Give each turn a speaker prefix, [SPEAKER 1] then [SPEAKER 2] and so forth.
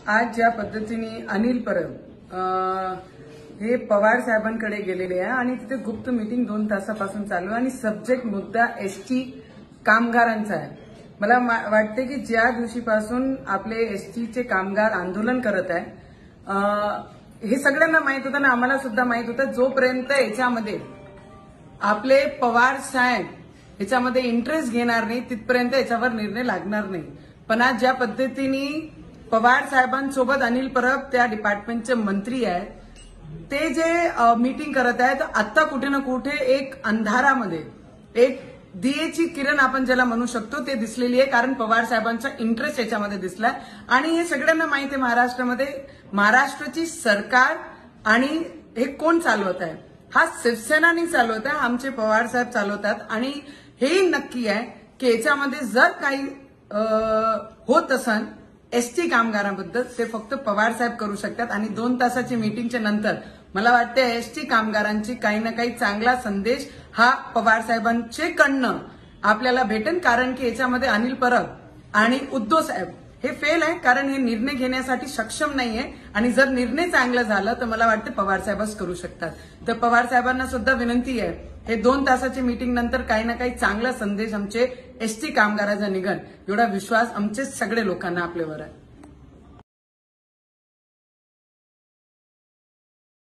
[SPEAKER 1] आज ज्या पद्धतीने अनिल परब हे पवार साहेबांकडे गेलेले आहे आणि तिथे गुप्त मीटिंग 2 तासापासून चालू आहे आणि सब्जेक्ट मुद्दा एसटी कामगारांचा आहे। मला वाटते की ज्या दिवशीपासून आपले एसटीचे कामगार आंदोलन करत आहे हे सगळ्यांना माहित होतं ना, आम्हाला सुद्धा माहित होतं, जोपर्यंत याच्यामध्ये आपले पवार साहेब याच्यामध्ये इंटरेस्ट घेणार नाही तिथपर्यंत याच्यावर निर्णय लागणार नाही। पण आज ज्या पद्धतीने पवार साहेबांसोबत अनिल परब त्या डिपार्टमेंटचे मंत्री आहेत, ते जे मीटिंग करत आहेत, आता कुठे ना कुठे एक अंधारामध्ये एक दियेची किरण आपण ज्याला म्हणू शकतो ते दिसलेली आहे, कारण पवार साहेबांचा इंटरेस्ट याच्यामध्ये दिसलाय। आणि हे सगळ्यांना माहिती आहे महाराष्ट्रामध्ये महाराष्ट्राची सरकार आणि हे कोण चालवत आहे, हा शिवसेना नाही चालवत आहे, आमचे पवार साहेब चालवतात। आणि हे नक्की आहे की याच्यामध्ये जर काही होत असेल एसटी कामगारांबद्दल ते फक्त पवार साहेब करू शकतात। आणि 2 तासाची मीटिंगच्या नंतर मला वाटते एसटी कामगारांची काही ना काही चांगला संदेश हा पवार साहेबांचे कडनं आपल्याला भेटेल, कारण की याच्यामध्ये अनिल परब आणि उद्धव साहेब हे फेल आहे, कारण हे निर्णय घेण्यासाठी सक्षम नाहीये। आणि जर निर्णय चांगला झाला तर मला वाटते पवार साहेबच करू शकतात। तर पवार साहेबांना सुद्धा विनंती आहे, हे 2 तासाची मीटिंग नंतर काही ना काही चांगला संदेश आमचे एसटी कामगाराचा निघेल, एवढा विश्वास आमचे सगळे लोकांना आपल्यावर आहे।